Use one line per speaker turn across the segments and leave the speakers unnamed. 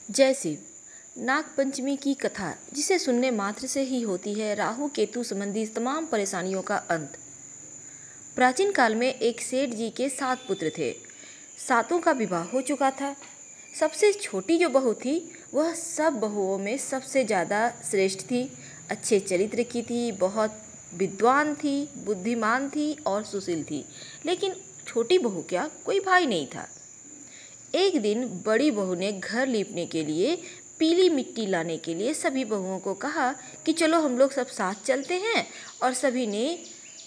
जय शिव। नाग पंचमी की कथा जिसे सुनने मात्र से ही होती है राहु केतु संबंधी तमाम परेशानियों का अंत। प्राचीन काल में एक सेठ जी के 7 पुत्र थे। सातों का विवाह हो चुका था। सबसे छोटी जो बहू थी वह सब बहुओं में सबसे ज़्यादा श्रेष्ठ थी, अच्छे चरित्र की थी, बहुत विद्वान थी, बुद्धिमान थी और सुशील थी। लेकिन छोटी बहू क्या, कोई भाई नहीं था। एक दिन बड़ी बहू ने घर लीपने के लिए पीली मिट्टी लाने के लिए सभी बहुओं को कहा कि चलो हम लोग सब साथ चलते हैं, और सभी ने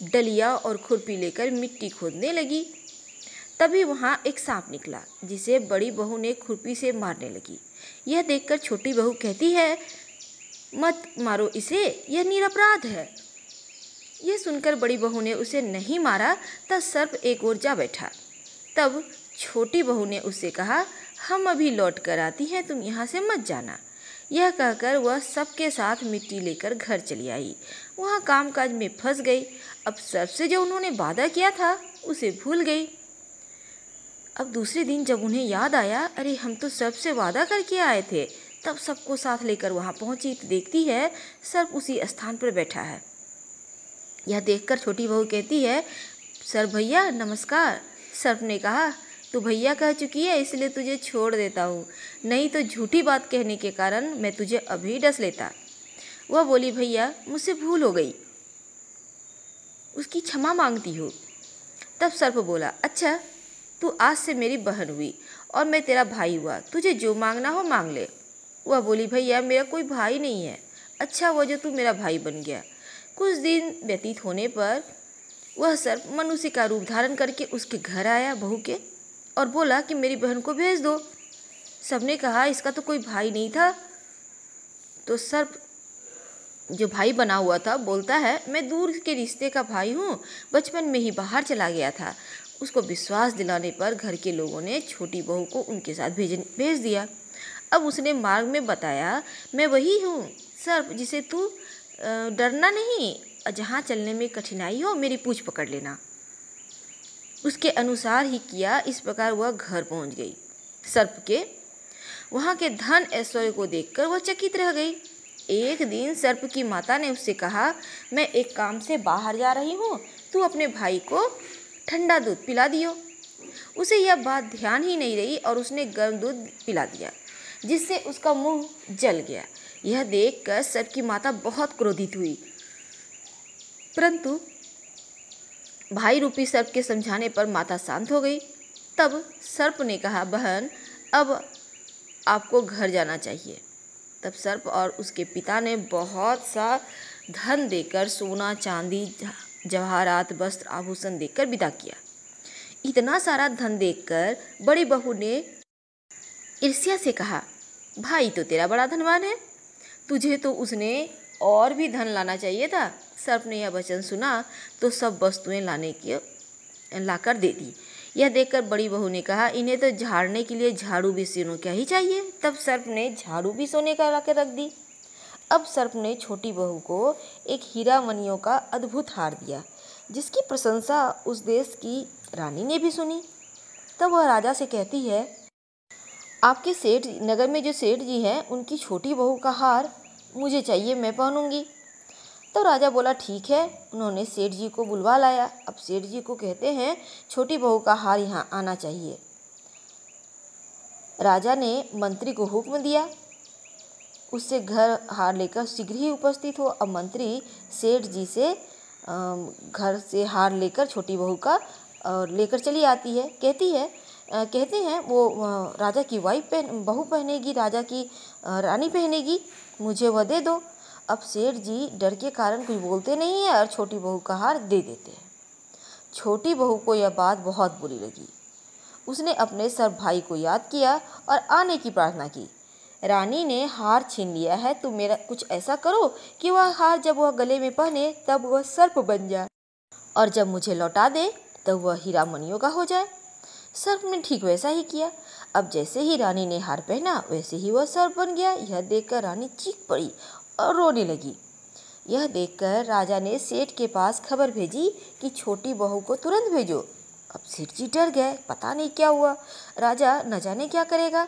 डलिया और खुरपी लेकर मिट्टी खोदने लगी। तभी वहाँ एक सांप निकला जिसे बड़ी बहू ने खुरपी से मारने लगी। यह देखकर छोटी बहू कहती है, मत मारो इसे, यह निरपराध है। यह सुनकर बड़ी बहू ने उसे नहीं मारा, तब सर्प एक ओर जा बैठा। तब छोटी बहू ने उससे कहा, हम अभी लौट कर आती हैं, तुम यहाँ से मत जाना। यह कहकर वह सबके साथ मिट्टी लेकर घर चली आई। वहाँ कामकाज में फंस गई। अब सर्प से जो उन्होंने वादा किया था उसे भूल गई। अब दूसरे दिन जब उन्हें याद आया, अरे हम तो सर्प से वादा करके आए थे, तब सबको साथ लेकर वहाँ पहुँची तो देखती है सर्प उसी स्थान पर बैठा है। यह देखकर छोटी बहू कहती है, सर्प भैया नमस्कार। सर्प ने कहा, तू भैया कह चुकी है इसलिए तुझे छोड़ देता हूँ, नहीं तो झूठी बात कहने के कारण मैं तुझे अभी डस लेता। वह बोली, भैया मुझसे भूल हो गई, उसकी क्षमा मांगती हूँ। तब सर्प बोला, अच्छा तू आज से मेरी बहन हुई और मैं तेरा भाई हुआ, तुझे जो मांगना हो मांग ले। वह बोली, भैया मेरा कोई भाई नहीं है। अच्छा वो जो तू मेरा भाई बन गया। कुछ दिन व्यतीत होने पर वह सर्प मनुष्य का रूप धारण करके उसके घर आया बहू के, और बोला कि मेरी बहन को भेज दो। सबने कहा इसका तो कोई भाई नहीं था। तो सर्प जो भाई बना हुआ था बोलता है, मैं दूर के रिश्ते का भाई हूँ, बचपन में ही बाहर चला गया था। उसको विश्वास दिलाने पर घर के लोगों ने छोटी बहू को उनके साथ भेज दिया। अब उसने मार्ग में बताया, मैं वही हूँ सर्प जिसे तू डरना नहीं, जहाँ चलने में कठिनाई हो मेरी पूँछ पकड़ लेना। उसके अनुसार ही किया। इस प्रकार वह घर पहुंच गई। सर्प के वहाँ के धन ऐश्वर्य को देखकर वह चकित रह गई। एक दिन सर्प की माता ने उससे कहा, मैं एक काम से बाहर जा रही हूँ, तू अपने भाई को ठंडा दूध पिला दियो। उसे यह बात ध्यान ही नहीं रही और उसने गर्म दूध पिला दिया, जिससे उसका मुंह जल गया। यह देखकर सर्प की माता बहुत क्रोधित हुई, परंतु भाई रूपी सर्प के समझाने पर माता शांत हो गई। तब सर्प ने कहा, बहन अब आपको घर जाना चाहिए। तब सर्प और उसके पिता ने बहुत सा धन देकर, सोना चांदी जवाहरात वस्त्र आभूषण देकर विदा किया। इतना सारा धन देखकर बड़ी बहू ने ईर्ष्या से कहा, भाई तो तेरा बड़ा धनवान है, तुझे तो उसने और भी धन लाना चाहिए था। सर्प ने यह वचन सुना तो सब वस्तुएं लाकर दे दी। यह देखकर बड़ी बहू ने कहा, इन्हें तो झाड़ने के लिए झाड़ू भी सोने का ही चाहिए। तब सर्प ने झाड़ू भी सोने का लाकर रख दी। अब सर्प ने छोटी बहू को एक हीरा मणियों का अद्भुत हार दिया, जिसकी प्रशंसा उस देश की रानी ने भी सुनी। तब वह राजा से कहती है, आपके सेठ नगर में जो सेठ जी हैं उनकी छोटी बहू का हार मुझे चाहिए, मैं पहनूंगी। तो राजा बोला, ठीक है। उन्होंने सेठ जी को बुलवा लाया। अब सेठ जी को कहते हैं, छोटी बहू का हार यहाँ आना चाहिए। राजा ने मंत्री को हुक्म दिया, उससे घर हार लेकर शीघ्र ही उपस्थित हो। अब मंत्री सेठ जी से घर से हार लेकर छोटी बहू का लेकर चली आती है। कहते हैं वो राजा की बहू पहनेगी, राजा की रानी पहनेगी, मुझे वह दे दो। अब सेठ जी डर के कारण कुछ बोलते नहीं है और छोटी बहू का हार दे देते हैं। छोटी बहू को यह बात बहुत बुरी लगी। उसने अपने सर्प भाई को याद किया और आने की प्रार्थना की। रानी ने हार छीन लिया है, तो मेरा कुछ ऐसा करो कि वह हार जब वह गले में पहने तब वह सर्प बन जाए, और जब मुझे लौटा दे तब वह हीरा मणियों का हो जाए। सर्प ने ठीक वैसा ही किया। अब जैसे ही रानी ने हार पहना वैसे ही वह सर्प बन गया। यह देखकर रानी चीख पड़ी और रोने लगी। यह देखकर राजा ने सेठ के पास खबर भेजी कि छोटी बहू को तुरंत भेजो। अब सेठ जी डर गए, पता नहीं क्या हुआ, राजा न जाने क्या करेगा।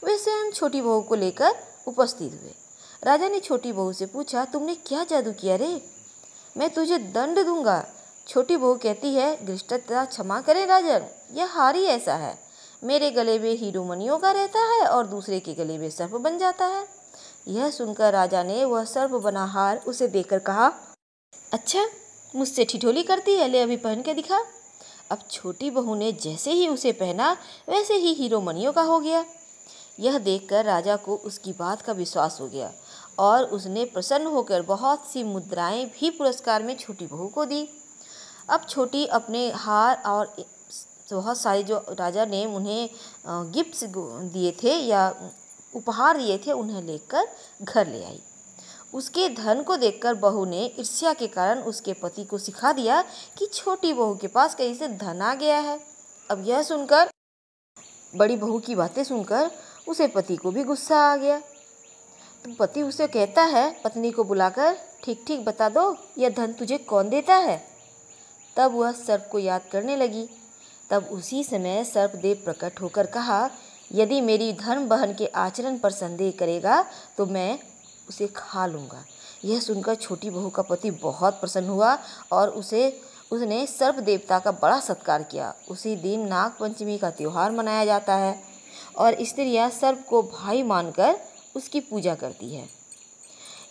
वे स्वयं छोटी बहू को लेकर उपस्थित हुए। राजा ने छोटी बहू से पूछा, तुमने क्या जादू किया रे? मैं तुझे दंड दूंगा। छोटी बहू कहती है, धृष्टता क्षमा करें राजन, यह हार ही ऐसा है। मेरे गले में हीरो मणियों का रहता है और दूसरे के गले में सर्प बन जाता है। यह सुनकर राजा ने वह सर्प बना हार उसे देकर कहा, अच्छा मुझसे ठिठोली करती है, ले अभी पहन के दिखा। अब छोटी बहू ने जैसे ही उसे पहना वैसे ही हीरो मणियों का हो गया। यह देखकर राजा को उसकी बात का विश्वास हो गया और उसने प्रसन्न होकर बहुत सी मुद्राएं भी पुरस्कार में छोटी बहू को दी। अब छोटी अपने हार और बहुत सारे जो राजा ने उन्हें गिफ्ट्स दिए थे या उपहार दिए थे उन्हें लेकर घर ले आई। उसके धन को देखकर बहू ने ईर्ष्या के कारण उसके पति को सिखा दिया कि छोटी बहू के पास कहीं से धन आ गया है। अब यह सुनकर, बड़ी बहू की बातें सुनकर उसे पति को भी गुस्सा आ गया। तो पति उसे कहता है पत्नी को बुलाकर, ठीक ठीक बता दो यह धन तुझे कौन देता है। तब वह सर्प को याद करने लगी। तब उसी समय सर्पदेव प्रकट होकर कहा, यदि मेरी धर्म बहन के आचरण पर संदेह करेगा तो मैं उसे खा लूँगा। यह सुनकर छोटी बहू का पति बहुत प्रसन्न हुआ और उसने सर्प देवता का बड़ा सत्कार किया। उसी दिन नाग पंचमी का त्यौहार मनाया जाता है और स्त्रियां सर्प को भाई मानकर उसकी पूजा करती है।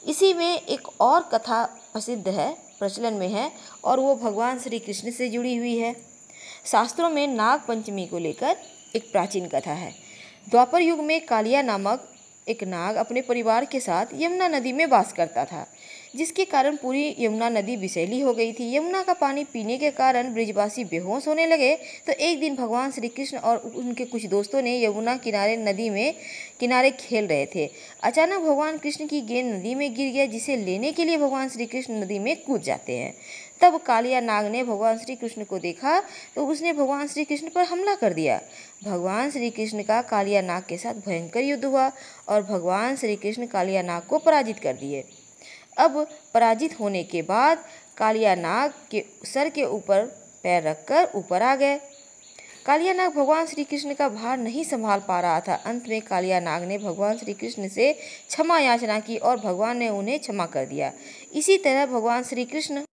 इसी में एक और कथा प्रचलन में है और वो भगवान श्री कृष्ण से जुड़ी हुई है। शास्त्रों में नाग पंचमी को लेकर एक प्राचीन कथा है। द्वापर युग में कालिया नामक एक नाग अपने परिवार के साथ यमुना नदी में वास करता था, जिसके कारण पूरी यमुना नदी विषैली हो गई थी। यमुना का पानी पीने के कारण ब्रिजवासी बेहोश होने लगे। तो एक दिन भगवान श्री कृष्ण और उनके कुछ दोस्तों ने यमुना किनारे नदी में किनारे खेल रहे थे। अचानक भगवान कृष्ण की गेंद नदी में गिर गया, जिसे लेने के लिए भगवान श्री कृष्ण नदी में कूद जाते हैं। तब कालिया नाग ने भगवान श्री कृष्ण को देखा तो उसने भगवान श्री कृष्ण पर हमला कर दिया। भगवान श्री कृष्ण का कालिया नाग के साथ भयंकर युद्ध हुआ और भगवान श्री कृष्ण कालिया नाग को पराजित कर दिए। अब पराजित होने के बाद कालिया नाग के सर के ऊपर पैर रखकर ऊपर आ गए। कालिया नाग भगवान श्री कृष्ण का भार नहीं संभाल पा रहा था। अंत में कालिया नाग ने भगवान श्री कृष्ण से क्षमा याचना की और भगवान ने उन्हें क्षमा कर दिया। इसी तरह भगवान श्री कृष्ण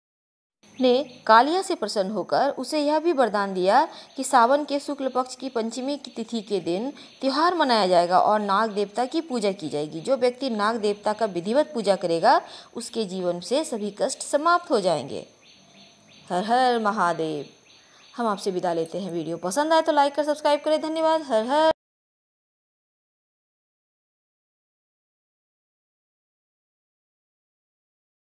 ने कालिया से प्रसन्न होकर उसे यह भी वरदान दिया कि सावन के शुक्ल पक्ष की पंचमी की तिथि के दिन त्यौहार मनाया जाएगा और नाग देवता की पूजा की जाएगी। जो व्यक्ति नाग देवता का विधिवत पूजा करेगा उसके जीवन से सभी कष्ट समाप्त हो जाएंगे। हर हर महादेव। हम आपसे विदा लेते हैं। वीडियो पसंद आए तो लाइक कर सब्सक्राइब करें। धन्यवाद। हर हर